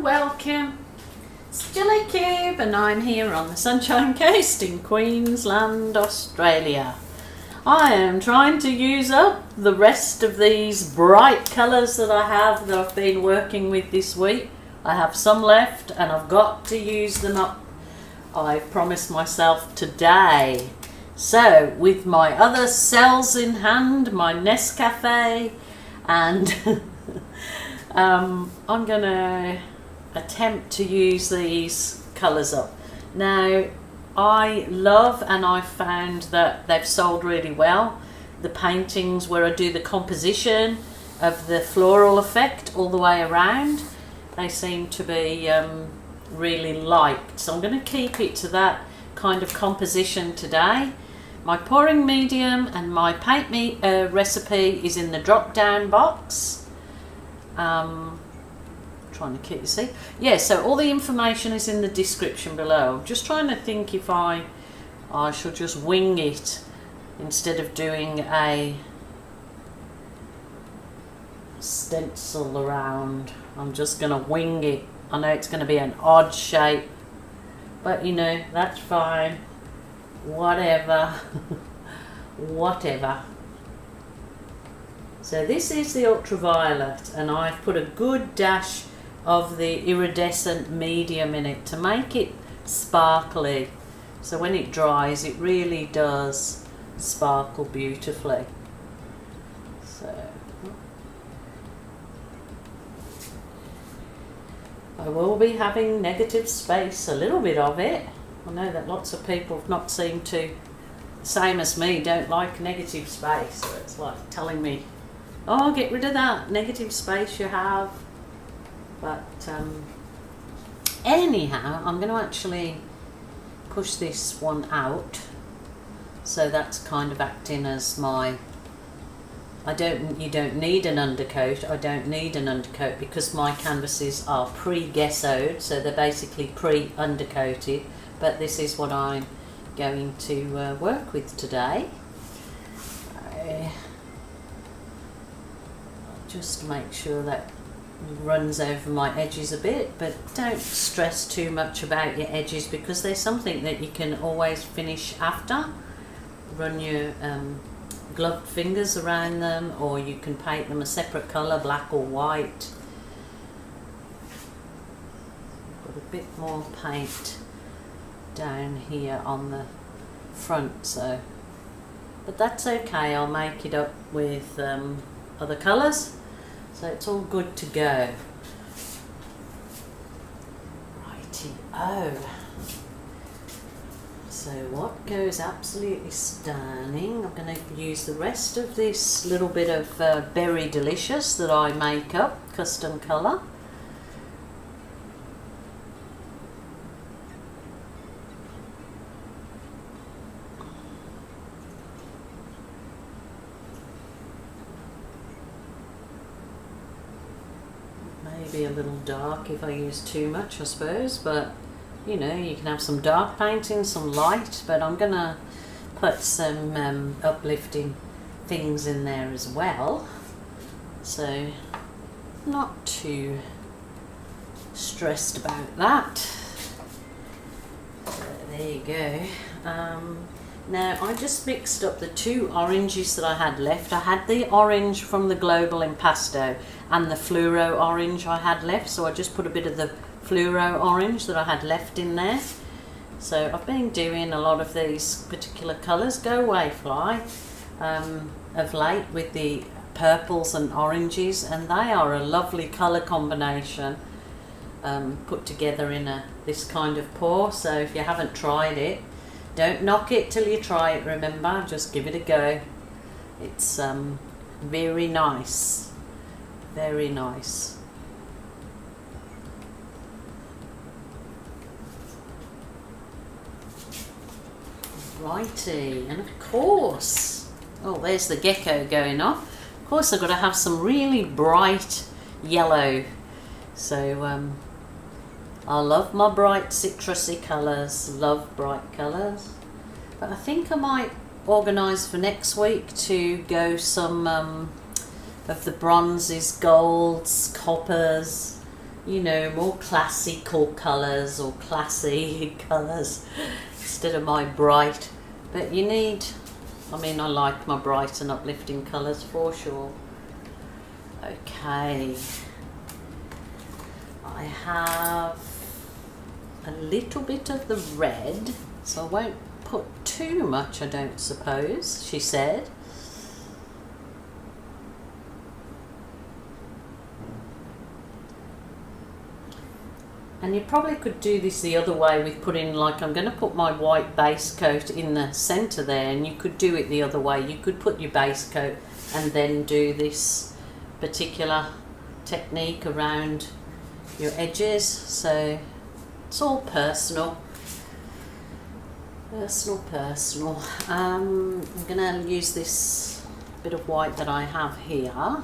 welcome. It's Gilly Kube and I'm here on the Sunshine Coast in Queensland, Australia. I am trying to use up the rest of these bright colours that I have that I've been working with this week. I have some left and I've got to use them up. I've promised myself today. So with my other cells in hand, my Nescafe, and I'm going to attempt to use these colours up. Now I love, and I've found that they've sold really well, the paintings where I do the composition of the floral effect all the way around. They seem to be really liked, so I'm going to keep it to that kind of composition today. My pouring medium and my paint recipe is in the drop down box. Trying to keep you see. Yeah, so all the information is in the description below. I'm just trying to think if I should just wing it instead of doing a stencil around. I'm just gonna wing it. I know it's gonna be an odd shape, but you know, that's fine. Whatever. Whatever. So this is the ultraviolet, and I've put a good dash of the iridescent medium in it to make it sparkly. So when it dries, it really does sparkle beautifully. So I will be having negative space, a little bit of it. I know that lots of people have not seemed to, same as me, don't like negative space. So it's like telling me, oh, get rid of that negative space you have. But anyhow, I'm going to actually push this one out. So that's kind of acting as my, you don't need an undercoat. I don't need an undercoat because my canvases are pre-gessoed, so they're basically pre-undercoated. But this is what I'm going to work with today. Just make sure that runs over my edges a bit, but don't stress too much about your edges because there's something that you can always finish after. Run your gloved fingers around them, or you can paint them a separate colour, black or white. Got a bit more paint down here on the front, so, but that's okay, I'll make it up with other colours. So it's all good to go. Righty-o. So what goes absolutely stunning, I'm going to use the rest of this little bit of Berry Delicious that I make up, custom colour. Maybe a little dark if I use too much, I suppose, but you know, you can have some dark painting, some light, but I'm gonna put some uplifting things in there as well, so not too stressed about that. So there you go. Now I just mixed up the two oranges that I had left. I had the orange from the Global Impasto and the fluoro orange I had left, so I just put a bit of the fluoro orange that I had left in there. So I've been doing a lot of these particular colours, go away fly, of late with the purples and oranges, and they are a lovely colour combination put together in this kind of pour. So if you haven't tried it, don't knock it till you try it, remember, just give it a go. It's very nice, very nice. Righty, and of course, oh, there's the gecko going off. Of course I've got to have some really bright yellow. So I love my bright citrusy colours, love bright colours. But I think I might organise for next week to go some of the bronzes, golds, coppers, you know, more classical colours or classy colours instead of my bright. But you need, I mean, I like my bright and uplifting colours for sure. Okay, I have a little bit of the red, so I won't put too much, I don't suppose, she said. And you probably could do this the other way with putting, like, I'm going to put my white base coat in the centre there, and you could do it the other way. You could put your base coat and then do this particular technique around your edges. So it's all personal. Personal. I'm going to use this bit of white that I have here.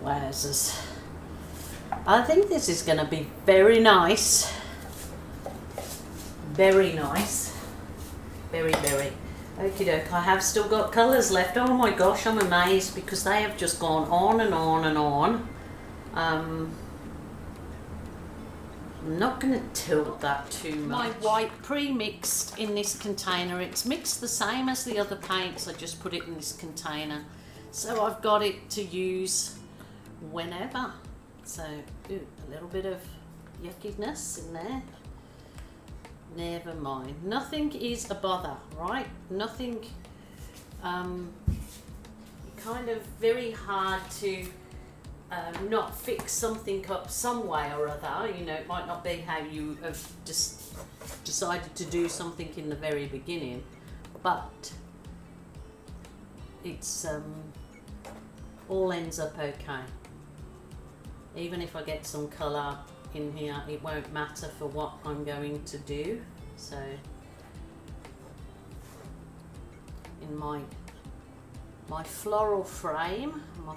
Wowzers. I think this is going to be very nice. Very nice. Very. Okie doke. I have still got colours left. Oh my gosh, I'm amazed because they have just gone on and on and on. I'm not going to tilt that too much. My white pre-mixed in this container. It's mixed the same as the other paints. I just put it in this container. So I've got it to use whenever. So a little bit of yuckiness in there. Never mind. Nothing is a bother, right? Nothing. Kind of very hard to not fix something up some way or other. You know, it might not be how you have just decided to do something in the very beginning, but it's all ends up okay. Even if I get some colour in here, it won't matter for what I'm going to do. So in my floral frame, oh,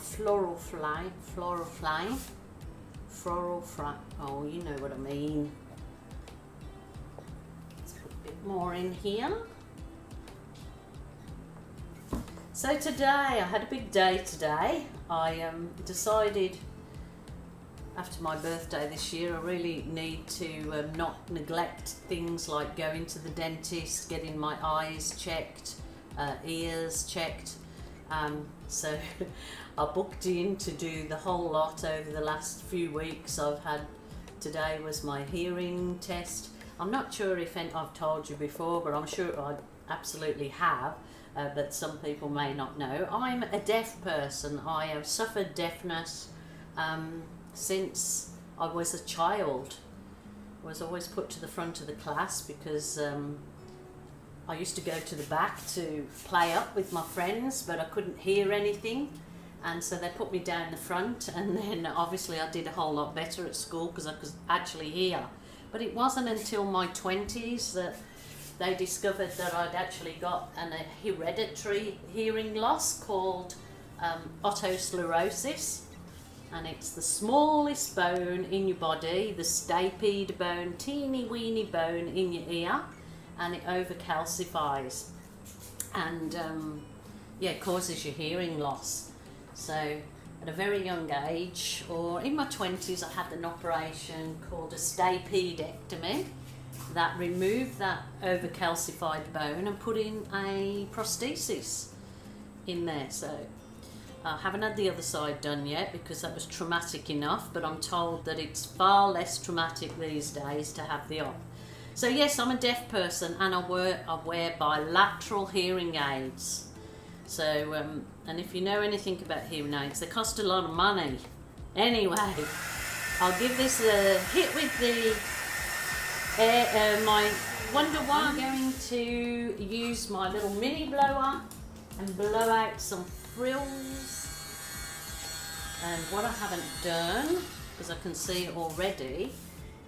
you know what I mean. Let's put a bit more in here. So today, I had a big day today. I decided after my birthday this year, I really need to not neglect things like going to the dentist, getting my eyes checked, ears checked. So I booked in to do the whole lot over the last few weeks. Today was my hearing test. I'm not sure if I've told you before, but I'm sure I absolutely have. But some people may not know. I'm a deaf person. I have suffered deafness since I was a child. I was always put to the front of the class because I used to go to the back to play up with my friends, but I couldn't hear anything, and so they put me down the front, and then obviously I did a whole lot better at school because I could actually hear. But it wasn't until my 20s that they discovered that I'd actually got a hereditary hearing loss called otosclerosis. And it's the smallest bone in your body, the stapede bone, teeny weeny bone in your ear, and it overcalcifies, and it causes your hearing loss. So at a very young age, or in my 20s, I had an operation called a stapedectomy that removed that overcalcified bone and put in a prosthesis in there. So I haven't had the other side done yet because that was traumatic enough, but I'm told that it's far less traumatic these days to have the op. So yes, I'm a deaf person, and I wear bilateral hearing aids. So, and if you know anything about hearing aids, they cost a lot of money. Anyway, I'll give this a hit with the my Wonder Wire. I'm going to use my little mini blower and blow out some frills. And what I haven't done, because I can see it already,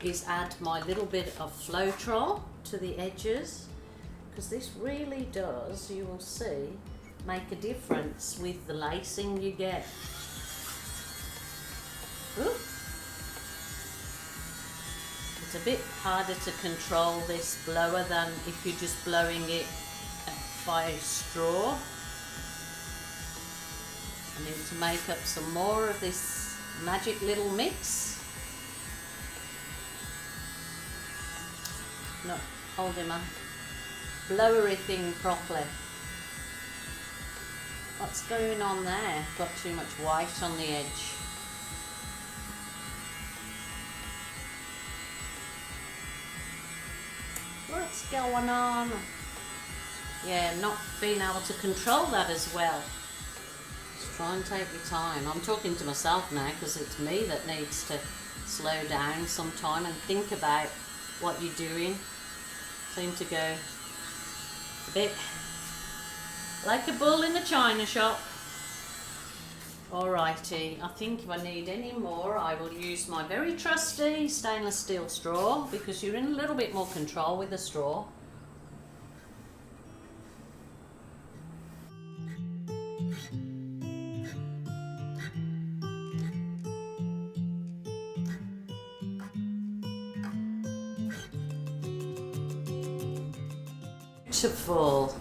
is add my little bit of Floetrol to the edges, because this really does, you will see, make a difference with the lacing you get. Ooh. It's a bit harder to control this blower than if you're just blowing it by straw. I need to make up some more of this magic little mix. Not holding my blowery thing properly. What's going on there? Got too much white on the edge. What's going on? Yeah, not being able to control that as well. Just try and take your time. I'm talking to myself now because it's me that needs to slow down sometime and think about what you're doing. Seem to go a bit like a bull in a china shop. Alrighty, I think if I need any more, I will use my very trusty stainless steel straw because you're in a little bit more control with the straw. Beautiful.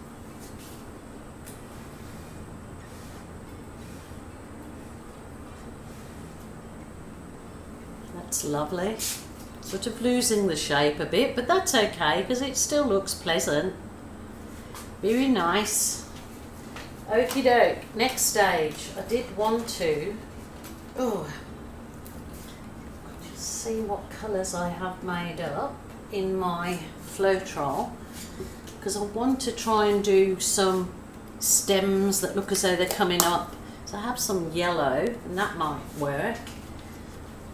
That's lovely. Sort of losing the shape a bit, but that's okay because it still looks pleasant. Very nice. Okie doke. Next stage. I did want to just see what colours I have made up in my Floetrol, because I want to try and do some stems that look as though they're coming up. So I have some yellow and that might work.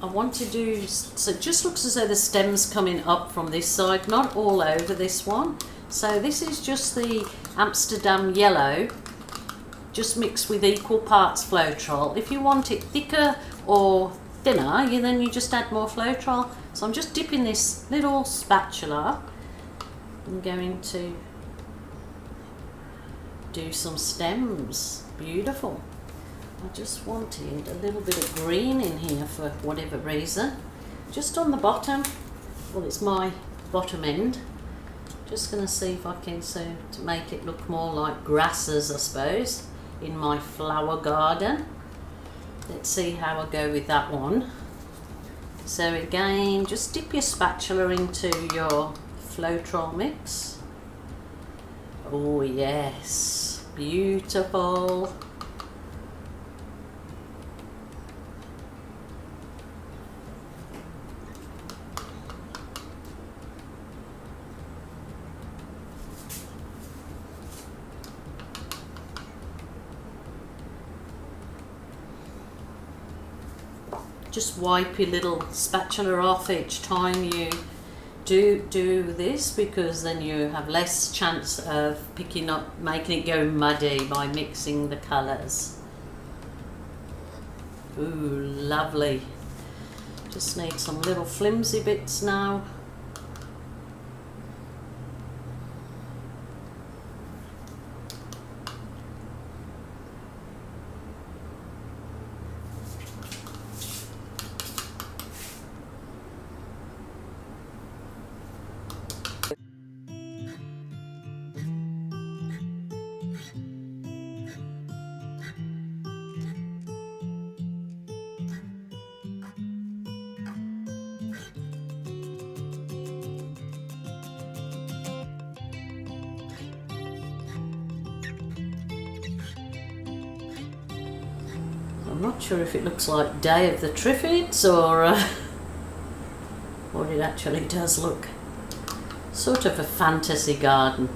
I want to do, so it just looks as though the stem's coming up from this side, not all over this one. So this is just the Amsterdam yellow, just mixed with equal parts Floetrol. If you want it thicker or thinner, then you just add more Floetrol. So I'm just dipping this little spatula. I'm going to do some stems. Beautiful. I just wanted a little bit of green in here for whatever reason. Just on the bottom, well, it's my bottom end. Just going to see if I can to make it look more like grasses, I suppose, in my flower garden. Let's see how I go with that one. So again, just dip your spatula into your Floetrol mix. Oh yes, beautiful. Just wipe your little spatula off each time you do this, because then you have less chance of picking up, making it go muddy by mixing the colours. Ooh, lovely. Just need some little flimsy bits now. I'm not sure if it looks like Day of the Triffids or what it actually does look. Sort of a fantasy garden.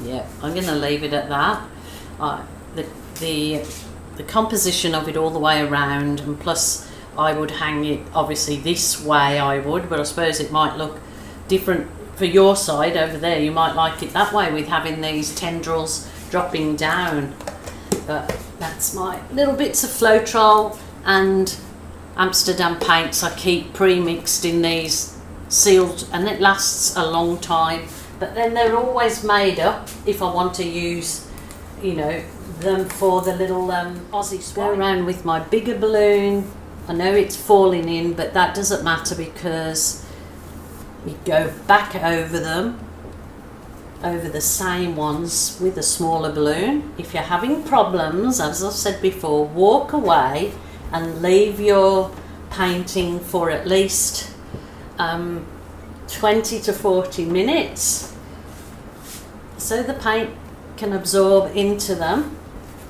Yeah, I'm going to leave it at that. The composition of it all the way around, and plus I would hang it obviously this way I would, but I suppose it might look different for your side over there. You might like it that way with having these tendrils dropping down. But that's my little bits of Floetrol and Amsterdam paints I keep pre-mixed in these sealed, and it lasts a long time. But then they're always made up if I want to use you know, them for the little Aussie swipe. Go around with my bigger balloon. I know it's falling in, but that doesn't matter because you go back over them, over the same ones with a smaller balloon. If you're having problems, as I've said before, walk away and leave your painting for at least 20 to 40 minutes so the paint can absorb into them,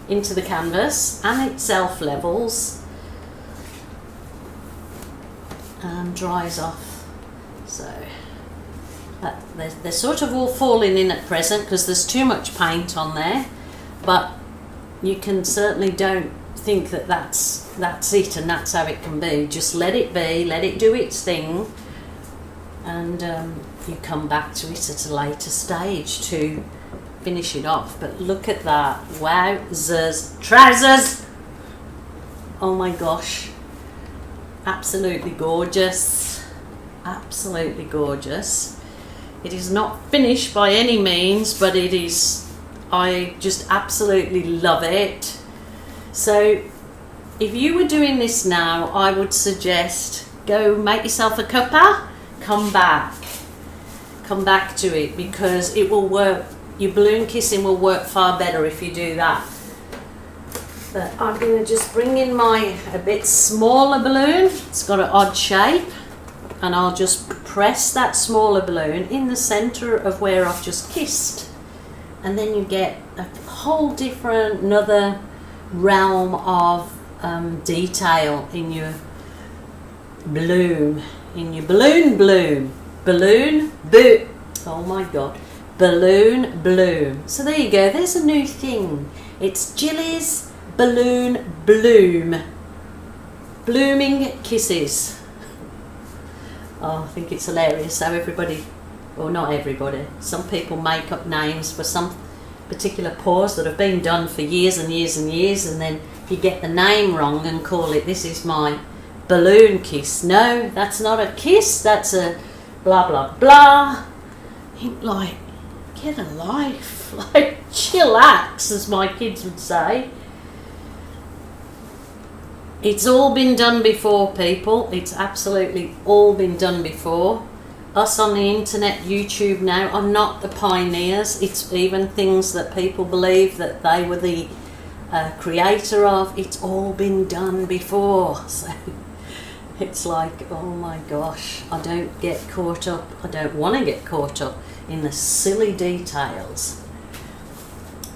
into the canvas, and it self levels and dries off. So they're sort of all falling in at present because there's too much paint on there, but you can certainly don't think that that's it and that's how it can be. Just let it be, let it do its thing, and you come back to it at a later stage to finish it off. But look at that, wowzers, trousers, oh my gosh, absolutely gorgeous, absolutely gorgeous. It is not finished by any means, but it is, I just absolutely love it. So if you were doing this now, I would suggest go make yourself a cuppa, come back to it, because it will work. Your balloon kissing will work far better if you do that. But I'm going to just bring in a bit smaller balloon. It's got an odd shape, and I'll just press that smaller balloon in the center of where I've just kissed, and then you get a whole different, another realm of detail in your bloom, oh my god, balloon bloom. So there you go, there's a new thing. It's Gilly's Balloon Bloom, blooming kisses. Oh, I think it's hilarious how everybody, or not everybody, some people make up names for some particular pose that have been done for years and years and years, and then you get the name wrong and call it, this is my balloon kiss. No, that's not a kiss, that's a blah blah blah. Like, get a life, like chillax, as my kids would say. It's all been done before, people. It's absolutely all been done before. Us on the internet, YouTube now, are not the pioneers. It's even things that people believe that they were the creator of. It's all been done before. So it's like, oh my gosh, I don't get caught up. I don't want to get caught up in the silly details.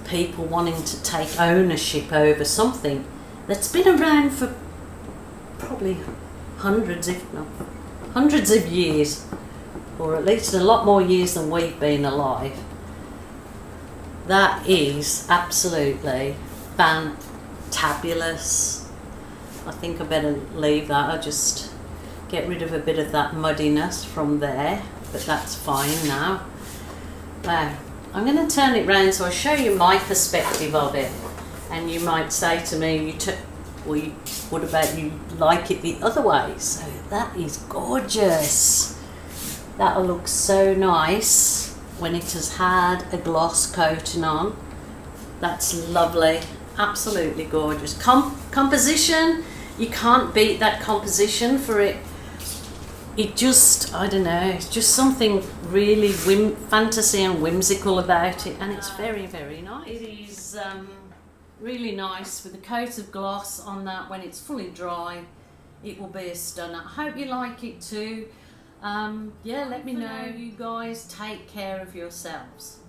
People wanting to take ownership over something that's been around for probably hundreds of years, or at least a lot more years than we've been alive. That is absolutely fantabulous. I think I better leave that. I'll just get rid of a bit of that muddiness from there, but that's fine now. Wow, I'm going to turn it round so I'll show you my perspective of it. And you might say to me, what about you like it the other way? So that is gorgeous. That'll look so nice when it has had a gloss coating on. That's lovely, absolutely gorgeous. Composition, you can't beat that composition for it. It just, I don't know, it's just something really fantasy and whimsical about it, and it's very, very nice. It is really nice with a coat of gloss on that. When it's fully dry, it will be a stunner. I hope you like it too. Yeah, let me know. You guys take care of yourselves.